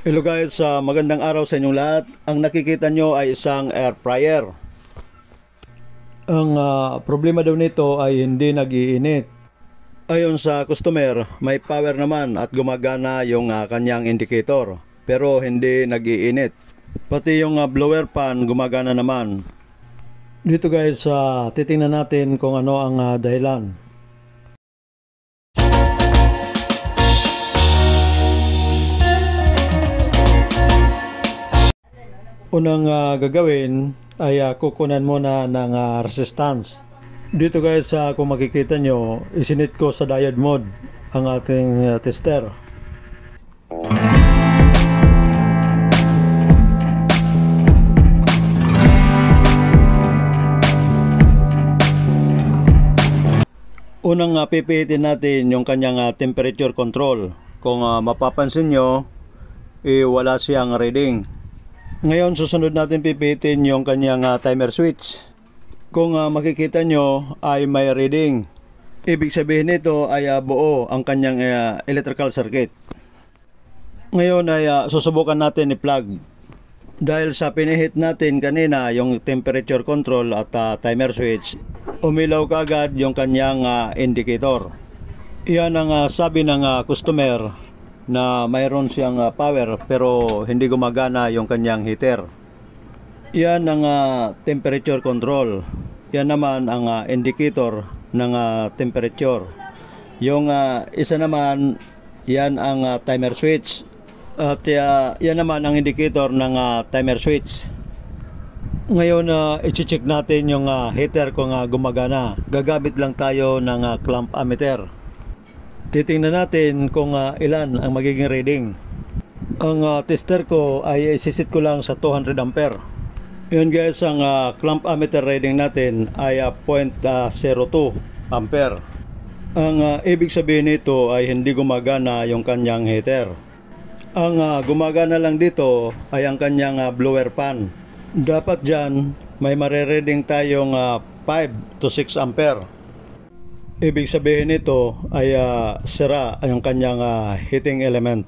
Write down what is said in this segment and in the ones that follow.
Hello guys, magandang araw sa inyong lahat. Ang nakikita nyo ay isang air fryer. Ang problema daw nito ay hindi nag-iinit. Ayon sa customer, may power naman at gumagana yung kanyang indicator, pero hindi nag-iinit. Pati yung blower pan gumagana naman. Dito guys, titingnan natin kung ano ang dahilan. Unang gagawin ay kukunan muna ng resistance. Dito guys, kung makikita nyo, isinit ko sa diode mode ang ating tester. Unang pipihitin natin yung kanyang temperature control. Kung mapapansin nyo, wala siyang reading. Ngayon susunod natin pipihitin yung kanyang timer switch. Kung makikita nyo ay may reading. Ibig sabihin nito ay buo ang kanyang electrical circuit. Ngayon ay susubukan natin i-plug. Dahil sa pinihit natin kanina yung temperature control at timer switch, umilaw kaagad yung kanyang indicator. Yan ang sabi ng customer na mayroon siyang power pero hindi gumagana yung kanyang heater. Yan ang temperature control. Yan naman ang indicator ng temperature. Yung isa naman, yan ang timer switch. At yan naman ang indicator ng timer switch. Ngayon, i-check natin yung heater kung gumagana. Gagamit lang tayo ng clamp ammeter. Titingnan natin kung ilan ang magiging reading. Ang tester ko ay isisit ko lang sa 200 ampere. Yun guys, ang clamp ammeter reading natin ay 0.02 ampere. Ang ibig sabihin nito ay hindi gumagana yung kanyang heater. Ang gumagana lang dito ay ang kanyang blower pan. Dapat dyan may marireading tayong 5 to 6 ampere. Ibig sabihin nito ay sira ang kanyang heating element.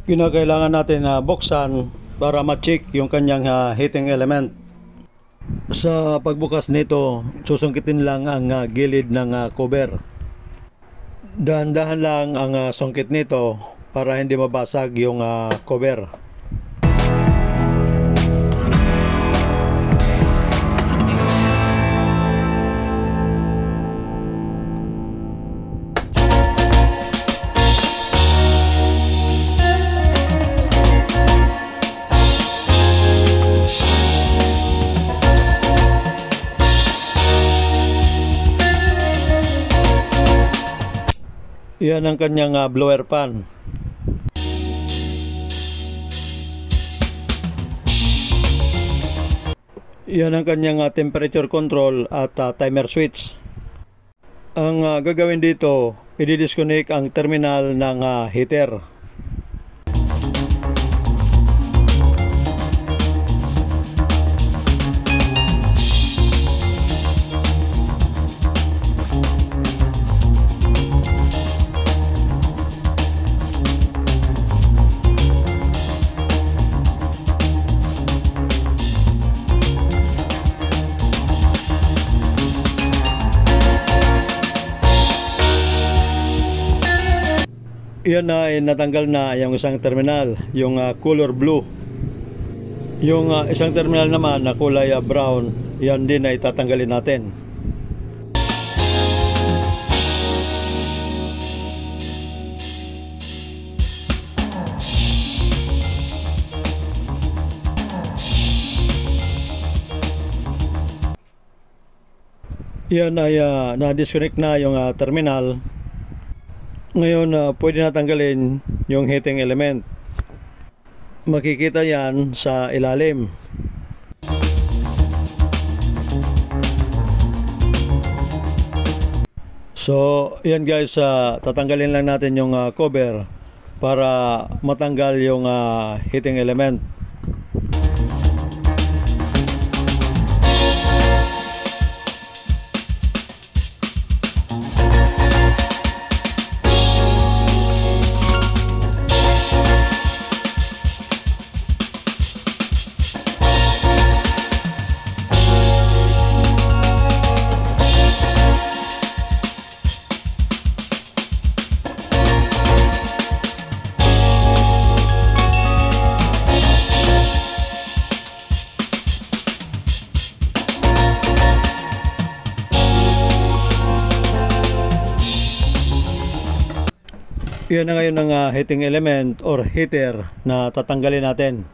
Kinakailangan natin buksan para ma-check yung kanyang heating element. Sa pagbukas nito, susungkitin lang ang gilid ng cover. Dahan-dahan lang ang sungkit nito para hindi mabasag yung cover. Yan ang kanyang blower pan. Yan ang kanyang temperature control at timer switch. Ang gagawin dito, i-disconnect ang terminal ng heater. Yan ay natanggal na yung isang terminal, yung color blue. Yung isang terminal naman na kulay brown, yan din ay tatanggalin natin. Yan ay na-disconnect na yung terminal. Ngayon, pwede na tanggalin yung heating element. Makikita yan sa ilalim. So, yan guys, tatanggalin lang natin yung cover para matanggal yung heating element. Yan na ngayon ang heating element or heater na tatanggalin natin.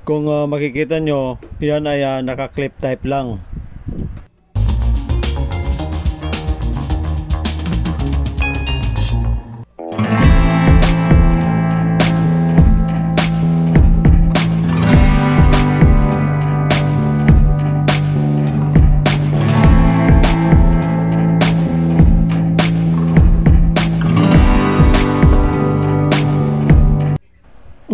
Kung makikita nyo, yan ay naka-clip type lang.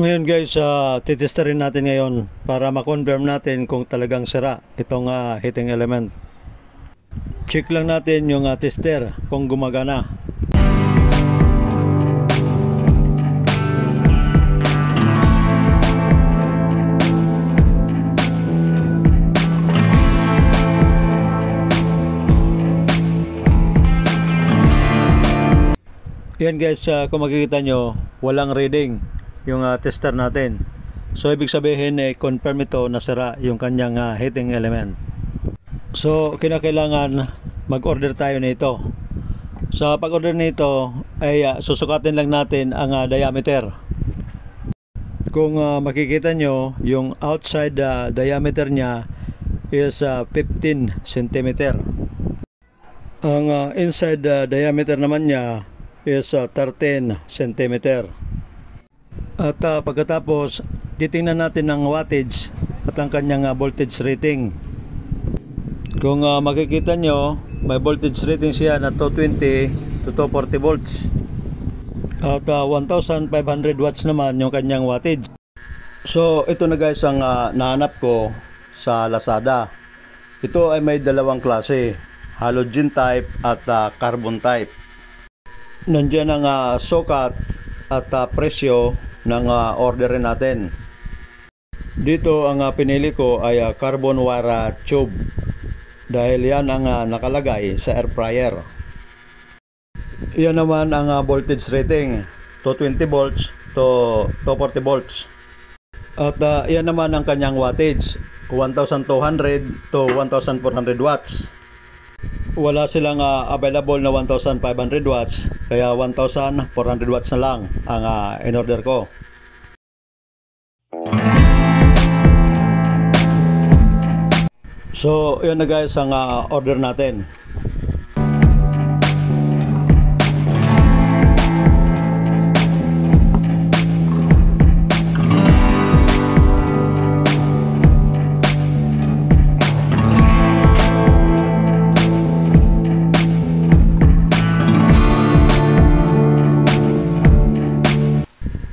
Ngayon guys, titesterin natin ngayon para ma-confirm natin kung talagang sira itong heating element. Check lang natin yung tester kung gumagana. Yan guys, kung makikita nyo, walang reading yung tester natin. So ibig sabihin confirm ito na sira yung kanyang heating element. So kinakailangan mag-order tayo nito. Sa pag-order nito ay susukatin lang natin ang diameter. Kung makikita nyo, yung outside diameter niya is 15 cm. Ang inside diameter naman niya is 13 cm. At pagkatapos, titingnan natin ang wattage at ang kanyang voltage rating. Kung makikita nyo, may voltage rating siya na 220 to 240 volts. At 1,500 watts naman yung kanyang wattage. So ito na guys ang nahanap ko sa Lazada. Ito ay may dalawang klase, halogen type at carbon type. Nandiyan ang sukat at presyo ng orderin natin. Dito ang pinili ko ay carbon wire tube dahil yan ang nakalagay sa air fryer. Yan naman ang voltage rating, 220 volts to 240 volts. At yan naman ang kanyang wattage, 1,200 to 1,400 watts. Wala silang available na 1,500 watts, kaya 1,400 watts na lang ang in-order ko. So yun na guys ang order natin.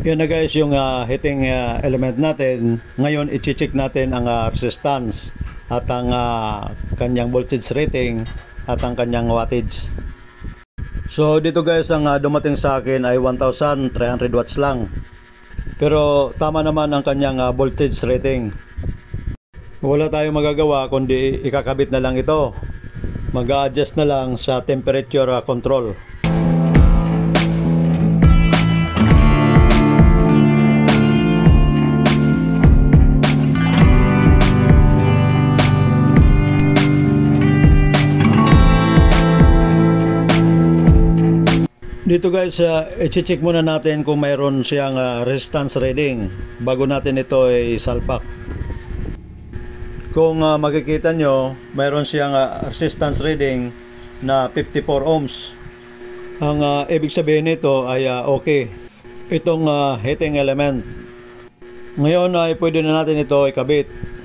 Yan na guys yung heating element natin. Ngayon i-check natin ang resistance at ang kanyang voltage rating at ang kanyang wattage. So dito guys ang dumating sa akin ay 1,300 watts lang. Pero tama naman ang kanyang voltage rating. Wala tayong magagawa kundi ikakabit na lang ito. Mag-a-adjust na lang sa temperature control. Dito guys, i-check muna natin kung mayroon siyang resistance reading bago natin ito isalpak. Kung makikita nyo, mayroon siyang resistance reading na 54 ohms. Ang ibig sabihin nito ay okay itong heating element. Ngayon ay pwede na natin ito ikabit.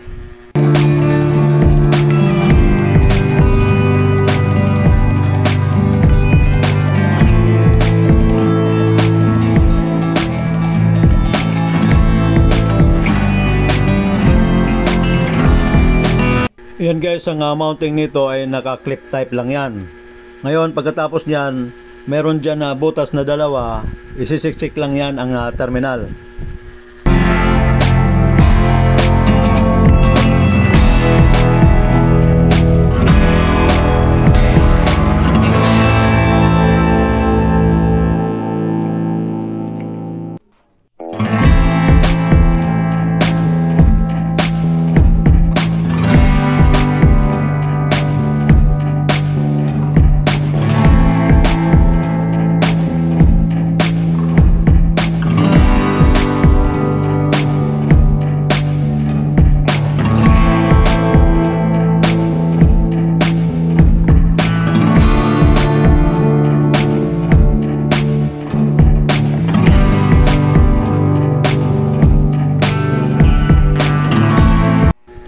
Yan guys, ang mounting nito ay naka-clip type lang yan. Ngayon pagkatapos niyan, meron dyan na butas na dalawa, isisiksik lang yan ang terminal.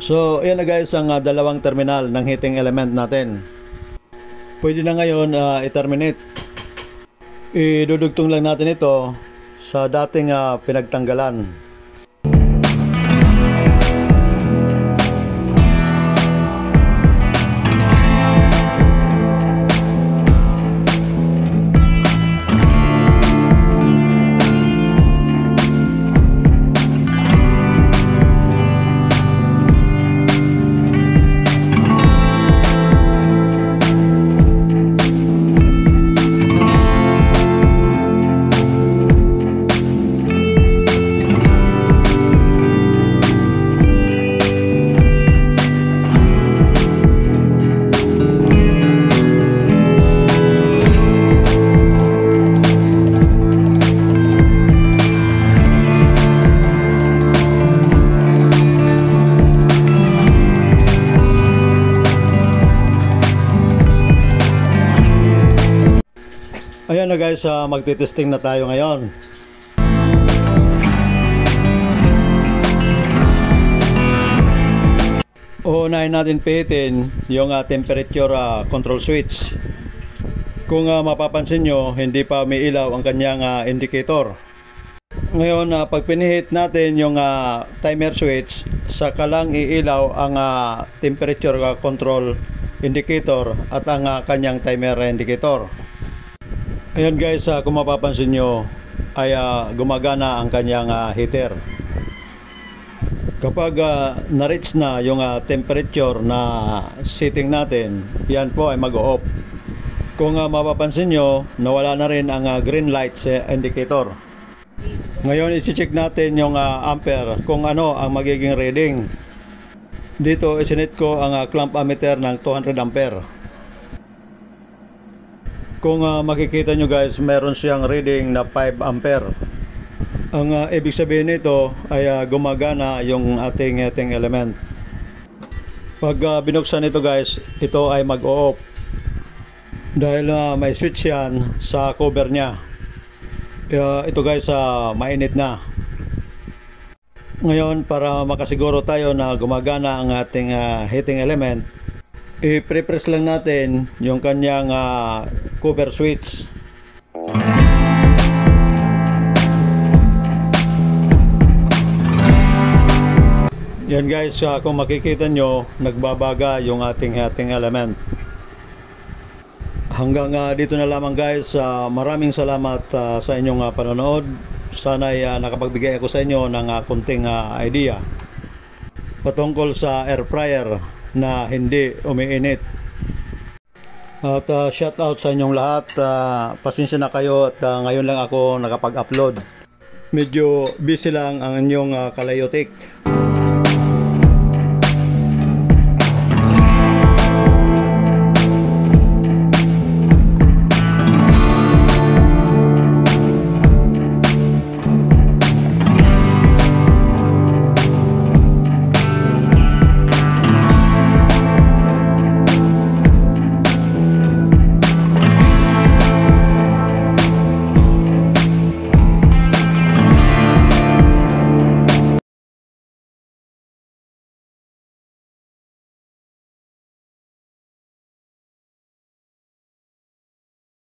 So ayan na guys ang dalawang terminal ng heating element natin. Pwede na ngayon i-terminate. Idudugtong lang natin ito sa dating pinagtanggalan. Ayan na guys, magtitesting na tayo ngayon. Uunahin natin pihitin yung temperature control switch. Kung mapapansin nyo, hindi pa umiilaw ang kanyang indicator. Ngayon, pag pinihit natin yung timer switch, saka lang iilaw ang temperature control indicator at ang kanyang timer indicator. Ayan guys, kung mapapansin nyo ay gumagana ang kanyang heater. Kapag na-reach na yung temperature na setting natin, yan po ay mag-off. Kung mapapansin nyo, nawala na rin ang green lights indicator. Ngayon isi-check natin yung ampere kung ano ang magiging reading. Dito isinit ko ang clamp ammeter ng 200 ampere. Kung makikita nyo guys, meron siyang reading na 5 ampere. Ang ibig sabihin nito ay gumagana yung ating heating element. Pag binuksan ito guys, ito ay mag-o-off. Dahil may switch yan sa cover niya. Ito guys, mainit na. Ngayon, para makasiguro tayo na gumagana ang ating heating element, i-pre-press lang natin yung kanyang cover switch. Yan guys, kung makikita nyo, nagbabaga yung ating heating element. Hanggang dito na lamang guys. Maraming salamat sa inyong panonood. Sana ay nakapagbigay ako sa inyo ng konting idea patungkol sa air fryer na hindi umiinit. At shout out sa inyong lahat. Pasensya na kayo at ngayon lang ako nakapag-upload. Medyo busy lang ang inyong kalayotik.